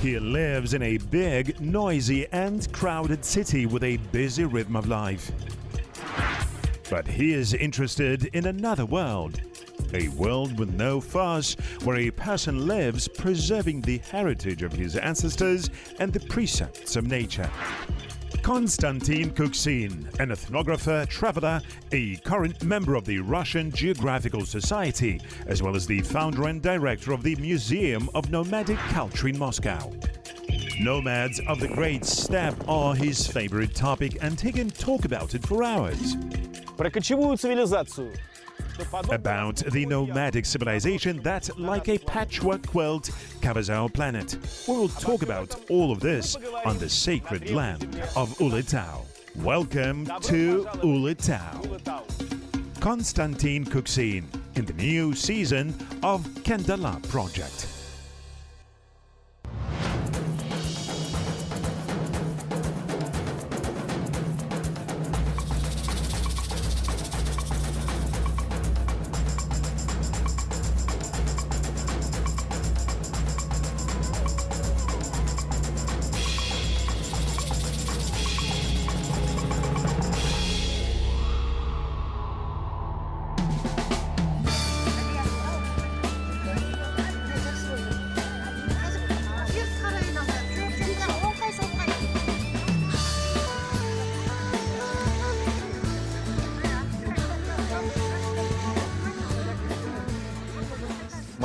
He lives in a big, noisy and crowded city with a busy rhythm of life. But he is interested in another world. A world with no fuss, where a person lives preserving the heritage of his ancestors and the precepts of nature. Konstantin Kuksin, an ethnographer, traveler, a current member of the Russian Geographical Society, as well as the founder and director of the Museum of Nomadic Culture in Moscow. Nomads of the Great Steppe are his favorite topic, and he can talk about it for hours. Про кочевую цивилизацию. About the nomadic civilization that, like a patchwork quilt, covers our planet. We will talk about all of this on the sacred land of Ulitau. Welcome to Ulitau. Konstantin Kuksin in the new season of Kendala Project.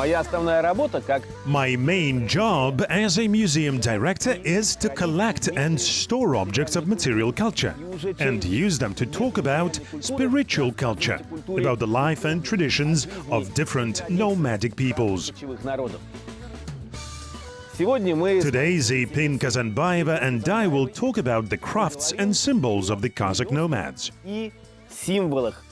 Моя основная работа как My main job as a museum director is to collect and store objects of material culture and use them to talk about spiritual culture, about the life and traditions of different nomadic peoples. кочевых народов. Сегодня мы Today, Zipin Kazanbayeva and I will talk about the crafts and symbols of the Kazakh nomads. и символах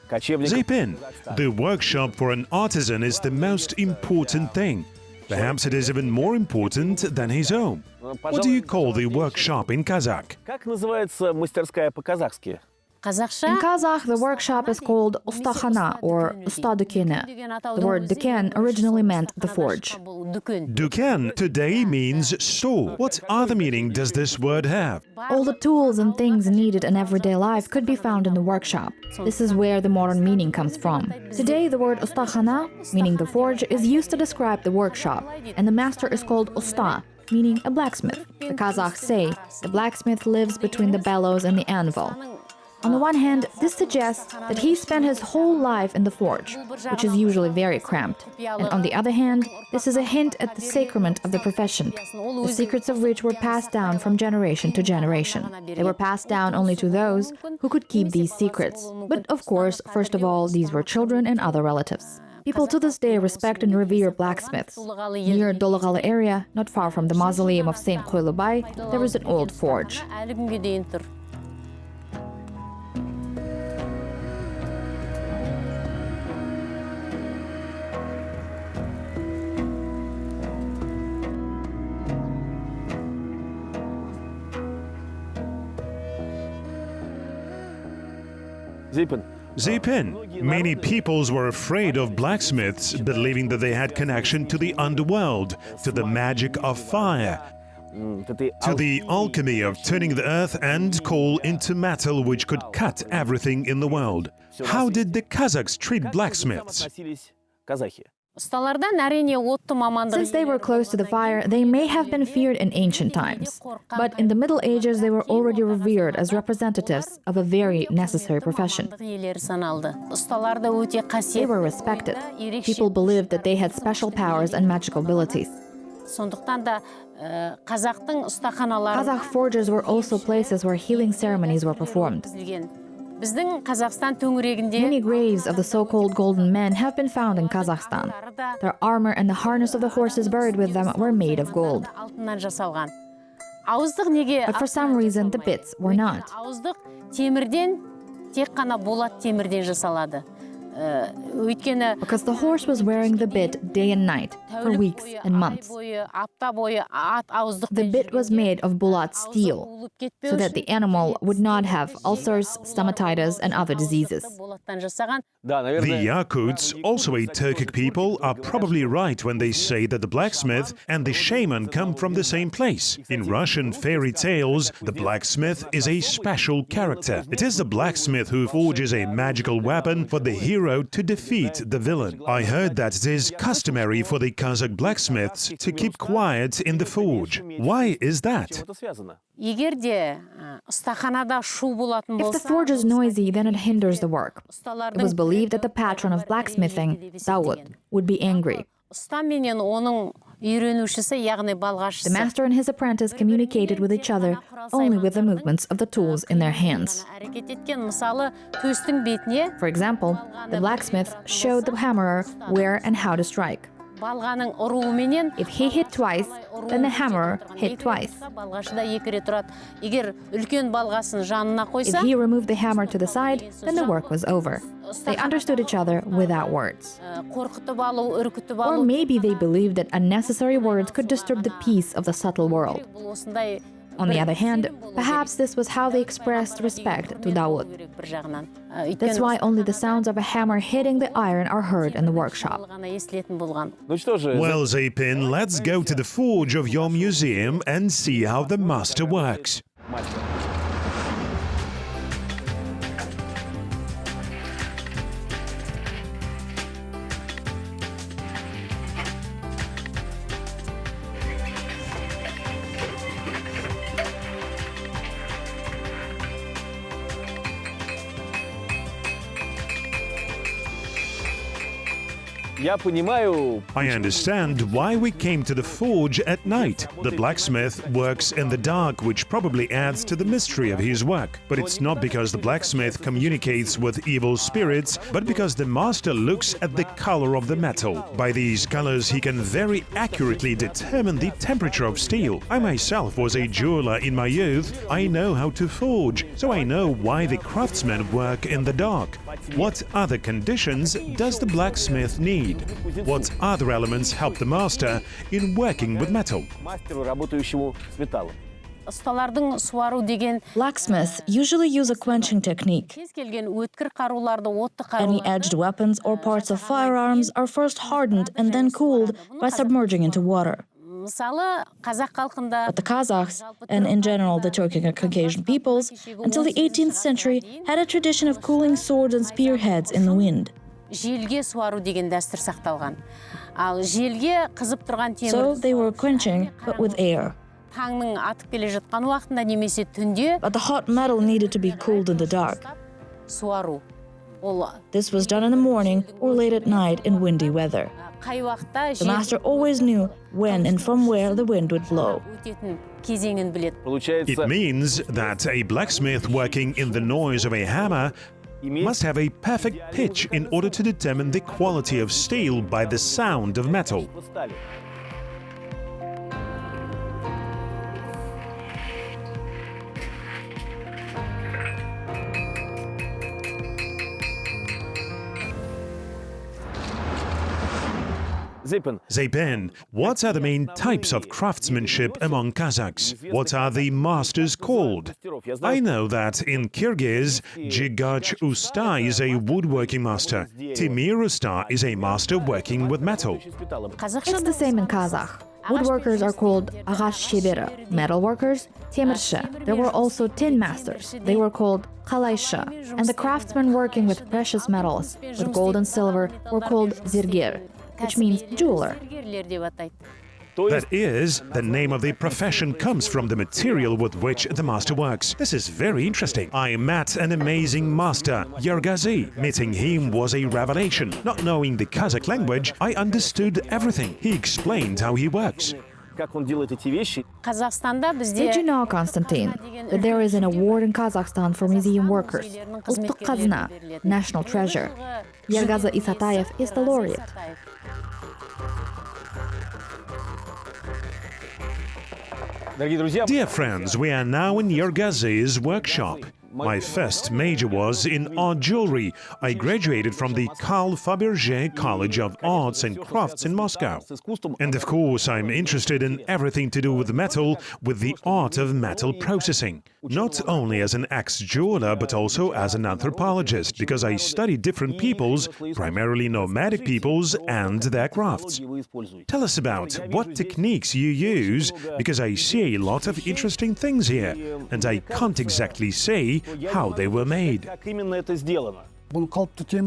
кочевников. Zipin, the workshop for an artisan is the most important thing. Perhaps it is even more important than his home. What do you call the workshop in Kazakh? Как называется мастерская по-казахски? In Kazakh, the workshop is called ustakhana or usta dükeni. The word dükkan originally meant the forge. Dukan today means store. What other meaning does this word have? All the tools and things needed in everyday life could be found in the workshop. This is where the modern meaning comes from. Today, the word ustakhana, meaning the forge, is used to describe the workshop, and the master is called usta, meaning a blacksmith. The Kazakhs say, the blacksmith lives between the bellows and the anvil. On the one hand, this suggests that he spent his whole life in the forge, which is usually very cramped. And on the other hand, this is a hint at the sacrament of the profession, the secrets of which were passed down from generation to generation. They were passed down only to those who could keep these secrets. But of course, first of all, these were children and other relatives. People to this day respect and revere blacksmiths. Near Dolagalı area, not far from the mausoleum of Saint Koylubay, there is an old forge. Zipin, many peoples were afraid of blacksmiths, believing that they had connection to the underworld, to the magic of fire, to the alchemy of turning the earth and coal into metal which could cut everything in the world. How did the Kazakhs treat blacksmiths? Since they were close to the fire, they may have been feared in ancient times. But in the Middle Ages, they were already revered as representatives of a very necessary profession. They were respected. People believed that they had special powers and magical abilities. Kazakh forges were also places where healing ceremonies were performed. Біздің Kazakhstan төңірегінде Many graves of the so-called golden men have been found in Kazakhstan. Their armor and the harness of the horses buried with them were made of gold. алтыннан жасалған. Ауыздық неге? But for some reason, the bits were not. Ауыздық темірден, тек қана болат темірден жасалады. өйткені Because the horse was wearing the bit day and night for weeks and months. апта бойы ат ауыздықпен The bit was made of bulat steel, so that the animal would not have ulcers, stomatitis, and other diseases. Да, The наверное, Yakuts, also a Turkic people, are probably right when they say that the blacksmith and the shaman come from the same place. In Russian fairy tales, the blacksmith is a special character. It is the blacksmith who forges a magical weapon for the hero to defeat the villain. I heard that it is customary for the Kazakh blacksmiths to keep quiet in the forge. Why is that? это связано. егер де ұстаханада шу болатын If the болса, forge is noisy, then it hinders the work. It ұсталардың was believed that the patron of blacksmithing, Dawood, would be angry. ұста менен оның үйренушісі, яғни The балғашысы. master and his apprentice communicated with each other only with the movements of the tools in their hands. әрекет еткен, мысалы, төстің бетіне For example, the blacksmith showed the hammerer where and how to strike. балғаның ұруыменен If he hit twice, then the hammerer hit twice. балғашы да екі рет ұрады. Егер үлкен балғасын жанына If қойса, he removed the hammer to the side, then the work was over. They understood each other without words. қорқытып алу, үркітіп Or алу. maybe they believed that unnecessary words could disturb the peace of the subtle world. бұл осындай On the other hand, perhaps this was how they expressed respect to Dawood. бір жағынан. That's why only the sounds of a hammer hitting the iron are heard in the workshop. ғана естілетін болған. Ну что же, Well, Zapin, let's go to the forge of your museum and see how the master works. мастер. Я понимаю, I understand why we came to the forge at night. The blacksmith works in the dark, which probably adds to the mystery of his work. But it's not because the blacksmith communicates with evil spirits, but because the master looks at the color of the metal. By these colors, he can very accurately determine the temperature of steel. I myself was a jeweler in my youth. I know how to forge, so I know why the craftsmen work in the dark. What other conditions does the blacksmith need? What other elements help the master in working with metal? мастеру, работающему с металлом. Ұсталардың суару деген Blacksmiths usually use a quenching technique. кез келген өткір қаруларды, отты Any қаруларды edged weapons or parts of firearms are first hardened and then cooled by submerging into water. мысалы, қазақ халқында But the Kazakhs, and in general the Turkic and Caucasian peoples, until the 18th century had a tradition of cooling swords and spearheads in the wind. желге суару деген дәстүр сақталған. Ал желге қызып тұрған So темір they were quenching, but with air. таңның атып келе жатқан уақытында немесе түнде But the hot metal needed to be cooled in the dark. суару. Ол This was done in the morning or late at night in windy weather. қай уақытта The master always knew when and from where the wind would blow. өтетін кезеңін біледі. It Получается, means that a blacksmith working in the noise of a hammer must have a perfect pitch in order to determine the quality of steel by the sound of metal. стали. Зипин, Zapin, what are the main types of craftsmanship among Kazakhs? What are the masters called? I know that in Kyrgyz, Jibek Usta is a woodworking master. Timir Usta is a master working with metal. с металлом. It's the same in Kazakh. Woodworkers are called ağaç şeberi, metal workers, temirchi. There were also tin masters. They were called qalayshi. And the craftsmen working with precious metals, with gold and silver, were called zirgir, which means jeweler. Зергерлер деп атайды. То есть, That is, the name of the profession comes from the material with which the master works. This is very interesting. I met an amazing master, Yergazi. Meeting him was a revelation. Not knowing the Kazakh language, I understood everything. He explained how he works. как он делает эти вещи, Қазақстанда бізде Did you know, Konstantin, that there is an award in Kazakhstan for museum workers? Ұлттық қазына, national treasure. Yergazi Isatayev is the laureate. дорогие друзья, Dear friends, we are now in Yergazi's workshop. My first major was in art jewelry. I graduated from the Karl Fabergé College of Arts and Crafts in Moscow. And of course, I'm interested in everything to do with metal, with the art of metal processing. Not only as an ex-jeweler, but also as an anthropologist, because I study different peoples, primarily nomadic peoples, and their crafts. Tell us about what techniques you use, because I see a lot of interesting things here, and I can't exactly say how they were made.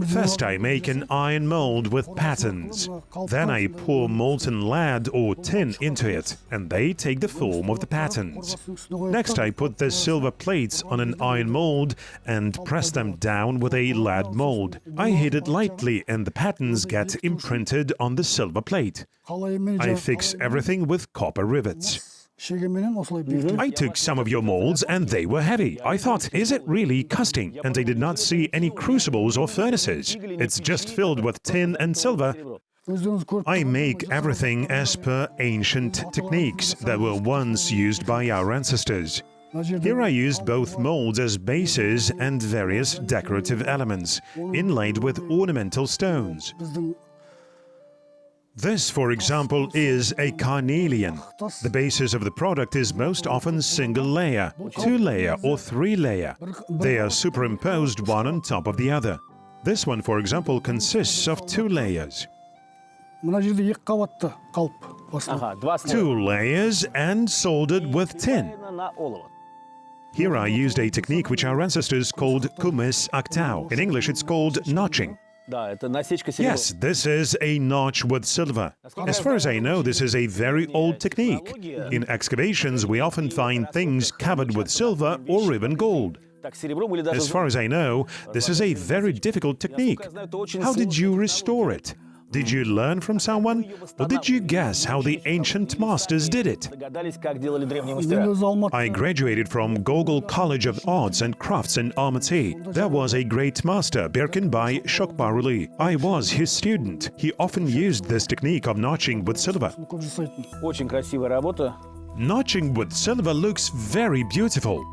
First, I make an iron mold with patterns. Then I pour molten lead or tin into it, and they take the form of the patterns. Next, I put the silver plates on an iron mold and press them down with a lead mold. I heat it lightly, and the patterns get imprinted on the silver plate. I fix everything with copper rivets. I took some of your molds and they were heavy. I thought, is it really casting? And I did not see any crucibles or furnaces. It's just filled with tin and silver. I make everything as per ancient techniques that were once used by our ancestors. Here I used both molds as bases and various decorative elements, inlaid with ornamental stones. This, for example, is a carnelian. The basis of the product is most often single layer, two layer or three layer. They are superimposed one on top of the other. This one, for example, consists of two layers. 2 layers and soldered with tin. Here I used a technique which our ancestors called kumis aktau. In English it's called notching. Yes, this is a notch with silver. As far as I know, this is a very old technique. In excavations, we often find things covered with silver or even gold. As far as I know, this is a very difficult technique. How did you restore it? Did you learn from someone? Or did you guess how the ancient masters did it? I graduated from Gogol College of Arts and Crafts in Almaty. There was a great master, Berkinbay Shokbaruli. I was his student. He often used this technique of notching with silver. Notching with silver looks very beautiful.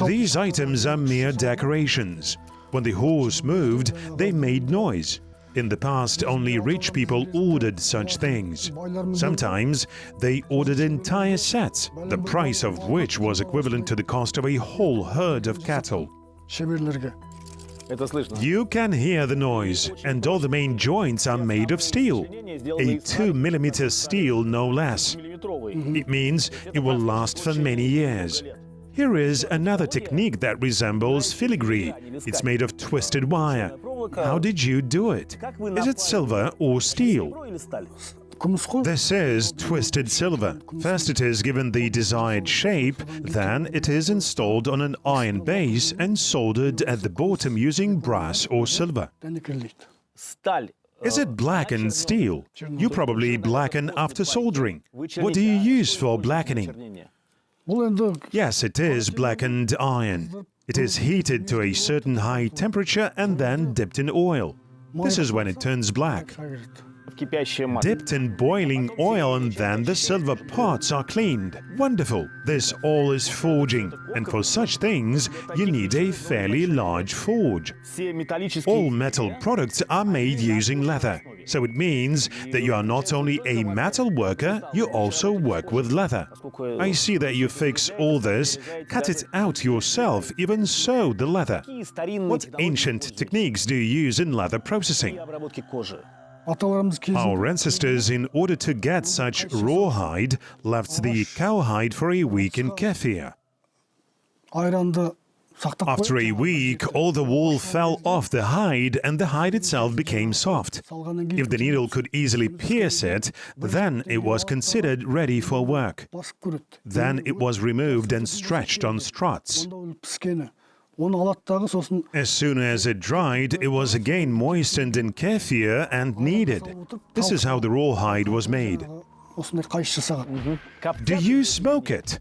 These items are mere decorations. When the horse moved, they made noise. In the past, only rich people ordered such things. Sometimes, they ordered entire sets, the price of which was equivalent to the cost of a whole herd of cattle. You can hear the noise, and all the main joints are made of steel. A 2mm steel, no less. It means it will last for many years. Here is another technique that resembles filigree. It's made of twisted wire. How did you do it? Is it silver or steel? This is twisted silver. First it is given the desired shape, then it is installed on an iron base and soldered at the bottom using brass or silver. Is it blackened steel? You probably blacken after soldering. What do you use for blackening? Yes, it is blackened iron. It is heated to a certain high temperature and then dipped in oil. This is when it turns black. Dipped in boiling oil and then the silver parts are cleaned. Wonderful! This all is forging, and for such things you need a fairly large forge. All metal products are made using leather, so it means that you are not only a metal worker, you also work with leather. I see that you fix all this, cut it out yourself, even sew the leather. What ancient techniques do you use in leather processing? Our ancestors, in order to get such rawhide, left the cowhide for a week in kefir. After a week, all the wool fell off the hide and the hide itself became soft. If the needle could easily pierce it, then it was considered ready for work. Then it was removed and stretched on struts. As soon as it dried, it was again moistened in kefir and kneaded. This is how the rawhide was made. Do you smoke it?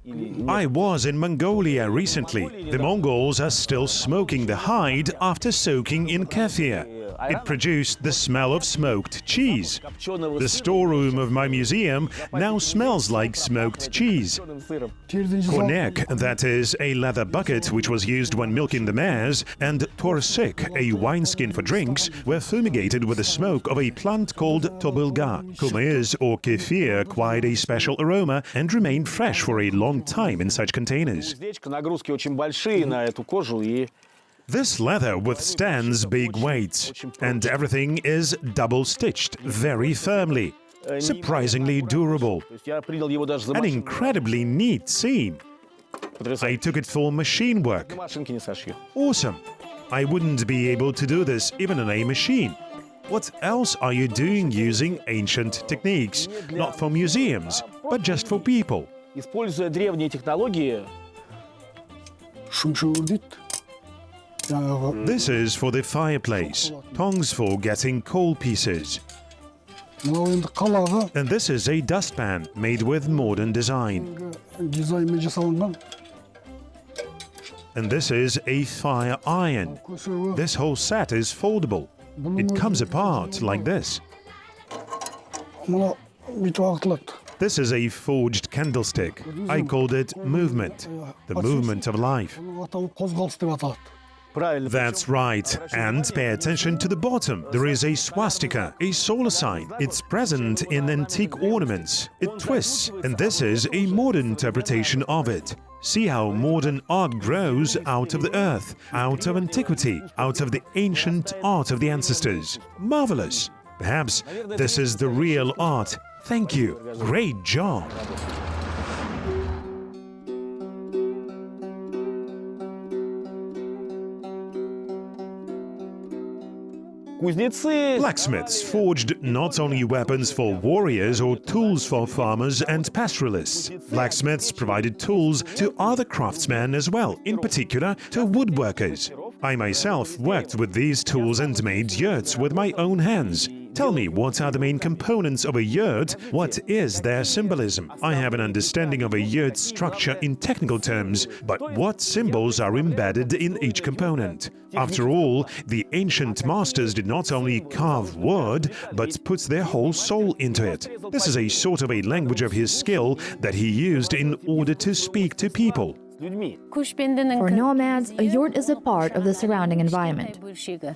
I was in Mongolia recently. The Mongols are still smoking the hide after soaking in kefir. It produced the smell of smoked cheese. The storeroom of my museum now smells like smoked cheese. Kornek, that is a leather bucket which was used when milking the mares, and torsik, a wineskin for drinks, were fumigated with the smoke of a plant called tobylga. Kumiz or kefir acquired a special aroma and remained fresh for a long time in such containers. This leather withstands big weights, and everything is double-stitched very firmly. Surprisingly durable. An incredibly neat seam. I took it for machine work. Awesome. I wouldn't be able to do this even on a machine. What else are you doing using ancient techniques? Not for museums, but just for people. Используя древние технологии, This is for the fireplace. Tongs for getting coal pieces. And this is a dustpan made with modern design. And this is a fire iron. This whole set is foldable. It comes apart like this. This is a forged candlestick. I called it movement, the movement of life. That's right. And pay attention to the bottom. There is a swastika, a solar sign. It's present in antique ornaments. It twists, and this is a modern interpretation of it. See how modern art grows out of the earth, out of antiquity, out of the ancient art of the ancestors. Marvelous. Perhaps this is the real art. Thank you. Great job. Blacksmiths forged not only weapons for warriors or tools for farmers and pastoralists. Blacksmiths provided tools to other craftsmen as well, in particular to woodworkers. I myself worked with these tools and made yurts with my own hands. Tell me, what are the main components of a yurt? What is their symbolism? I have an understanding of a yurt's structure in technical terms, but what symbols are embedded in each component? After all, the ancient masters did not only carve wood, but put their whole soul into it. This is a sort of a language of his skill that he used in order to speak to people. For nomads, a yurt is a part of the surrounding environment.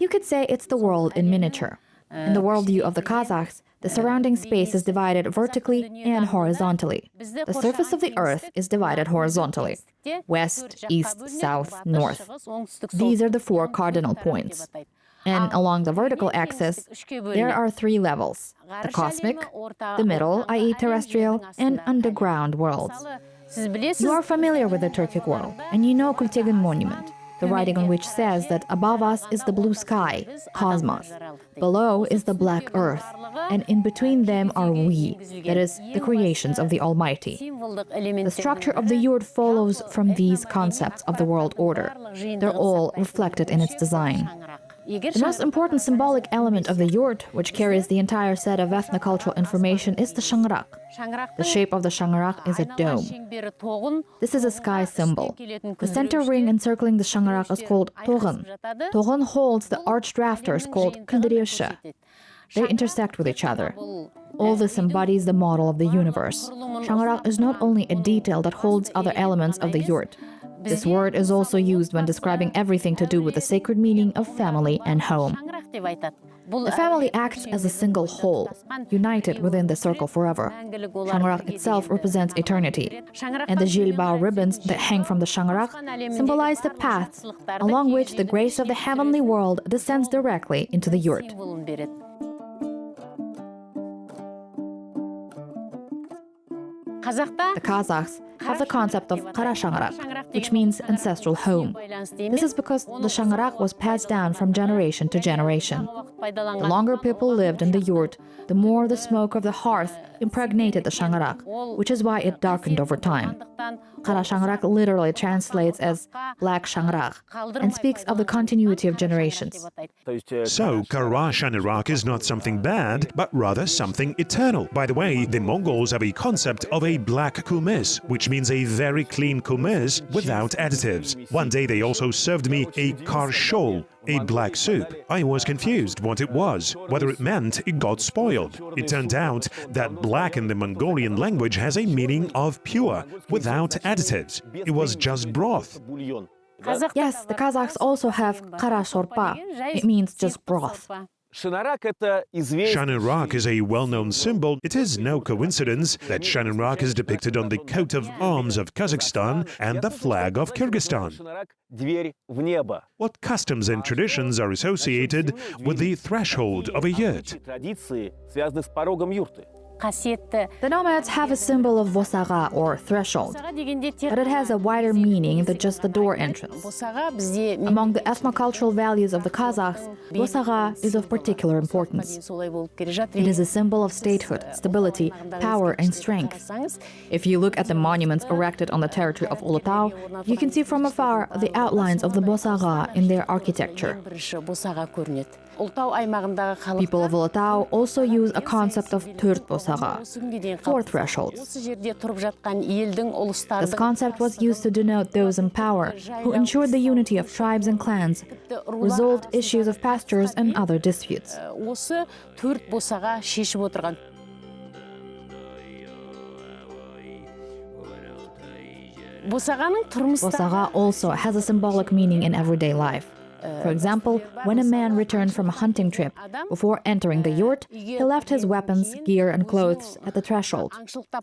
You could say it's the world in miniature. In the worldview of the Kazakhs, the surrounding space is divided vertically and horizontally. The surface of the earth is divided horizontally: west, east, south, north. These are the four cardinal points. And along the vertical axis, there are three levels: the cosmic, the middle, i.e. terrestrial, and underground worlds. You are familiar with the Turkic world, and you know Kültegen Monument, the writing on which says that above us is the blue sky, cosmos, below is the black earth, and in between them are we, that is, the creations of the Almighty. The structure of the yurt follows from these concepts of the world order. They're all reflected in its design. The most important symbolic element of the yurt, which carries the entire set of ethnocultural information, is the shangrak. The shape of the shangrak is a dome. This is a sky symbol. The center ring encircling the shangrak is called toğın. Toğın holds the arched rafters called kaldırışı. They intersect with each other. All this embodies the model of the universe. Shangrak is not only a detail that holds other elements of the yurt. This word is also used when describing everything to do with the sacred meaning of family and home. The family acts as a single whole, united within the circle forever. Shangrak itself represents eternity, and the jilbao ribbons that hang from the shangrak symbolize the paths along which the grace of the heavenly world descends directly into the yurt. The Kazakhs have the concept of Kara Shangrak, which means ancestral home. This is because the Shangrak was passed down from generation to generation. The longer people lived in the yurt, the more the smoke of the hearth impregnated the Shangrak, which is why it darkened over time. Kara Shangrak literally translates as black Shangrak and speaks of the continuity of generations. So, Kara Shangrak is not something bad, but rather something eternal. By the way, the Mongols have a concept of a black kumiz, which means a very clean kumiz without additives. One day they also served me a karshol, A black soup. I was confused what it was, whether it meant it got spoiled. It turned out that black in the Mongolian language has a meaning of pure, without additives. It was just broth. Yes, the Kazakhs also have kara shorpa. It means just broth. Shannon is a well-known symbol. It is no coincidence that Shannon is depicted on the coat of arms of Kazakhstan and the flag of Kyrgyzstan. What customs and traditions are associated with the threshold of a yurt? The nomads have a symbol of bosaga or threshold, but it has a wider meaning than just the door entrance. Among the ethnocultural values of the Kazakhs, bosaga is of particular importance. It is a symbol of statehood, stability, power, and strength. If you look at the monuments erected on the territory of Ulutau, you can see from afar the outlines of the bosaga in their architecture. People of Ulutau also use a concept of төрт bosaga, 4 thresholds. This concept was used to denote those in power who ensured the unity of tribes and clans, resolved issues of pastures and other disputes. Bosaga also has a symbolic meaning in everyday life. For example, when a man returned from a hunting trip, before entering the yurt, he left his weapons, gear, and clothes at the threshold.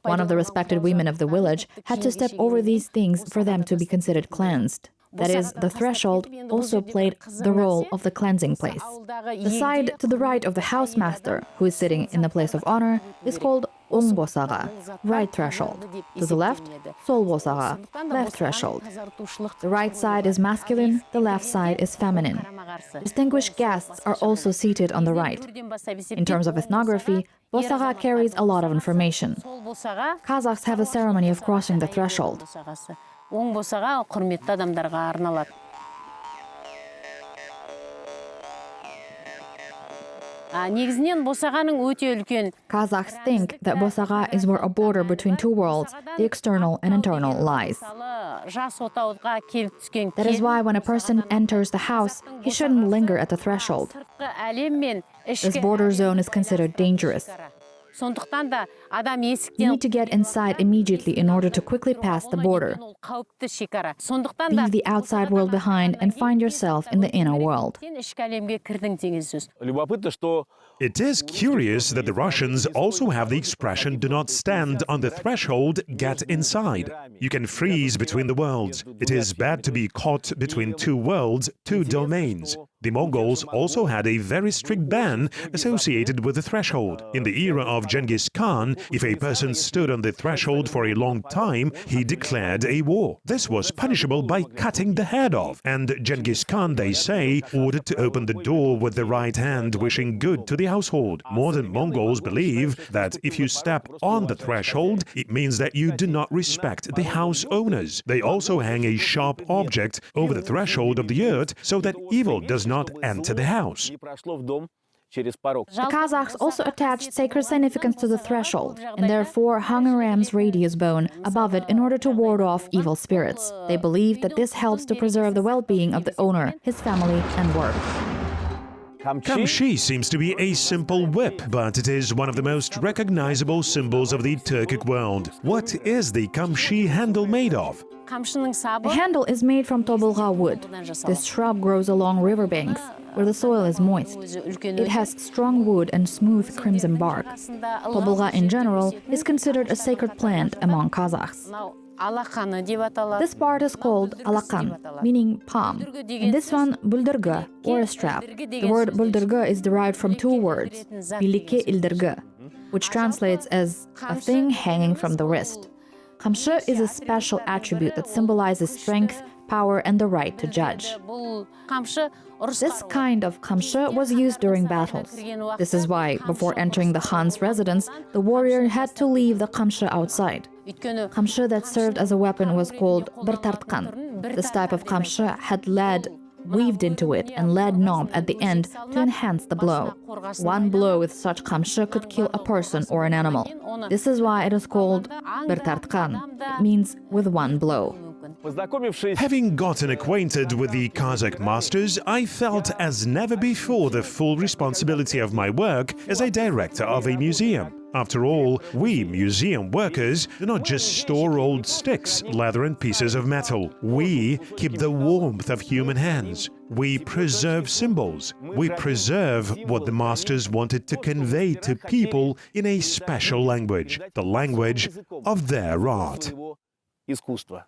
One of the respected women of the village had to step over these things for them to be considered cleansed. That is, the threshold also played the role of the cleansing place. The side to the right of the housemaster, who is sitting in the place of honor, is called оң bosaga, right threshold. To the left, сол bosaga, left threshold. The right side is masculine, the left side is feminine. Distinguished guests are also seated on the right. In terms of ethnography, bosaga carries a lot of information. Kazakhs have a ceremony of crossing the threshold. Оң босаға құрметті адамдарға арналады. Негізінен босағаның өте үлкен. Kazakhs think that bosaga is where a border between two worlds, the external and internal, lies. That is why when a person enters the house, he shouldn't linger at the threshold. This border zone is considered dangerous. You need to get inside immediately in order to quickly pass the border. Leave the outside world behind and find yourself in the inner world. It is curious that the Russians also have the expression "do not stand on the threshold, get inside." You can freeze between the worlds. It is bad to be caught between two worlds, two domains. The Mongols also had a very strict ban associated with the threshold. In the era of Genghis Khan, if a person stood on the threshold for a long time, he declared a war. This was punishable by cutting the head off. And Genghis Khan, they say, ordered to open the door with the right hand, wishing good to the household. Modern Mongols believe that if you step on the threshold, it means that you do not respect the house owners. They also hang a sharp object over the threshold of the yurt so that evil does not enter the house. The Kazakhs also attached sacred significance to the threshold, and therefore hung a ram's radius bone above it in order to ward off evil spirits. They believe that this helps to preserve the well-being of the owner, his family, and work. Kamshi seems to be a simple whip, but it is one of the most recognizable symbols of the Turkic world. What is the kamshi handle made of? The handle is made from tobulga wood. This shrub grows along riverbanks, where the soil is moist. It has strong wood and smooth crimson bark. Tobulga in general is considered a sacred plant among Kazakhs. This part is called alakan, meaning palm. And this one, buldurga, or a strap. The word buldurga is derived from two words, bilike ildirga, which translates as a thing hanging from the wrist. Kamshi is a special attribute that symbolizes strength, power, and the right to judge. This kind of kamshi was used during battles. This is why, before entering the Khan's residence, the warrior had to leave the kamshi outside. Kamshi that served as a weapon was called birtartkan. This type of kamshi had lead weaved into it and lead knob at the end to enhance the blow. One blow with such kamshi could kill a person or an animal. This is why it is called birtartkan. It means with one blow. Познакомившись Having gotten acquainted with the Kazakh masters, I felt as never before the full responsibility of my work as a director of a museum. After all, we museum workers do not just store old sticks, leather and pieces of metal. We keep the warmth of human hands. We preserve symbols. We preserve what the masters wanted to convey to people in a special language, the language of their art. искусства.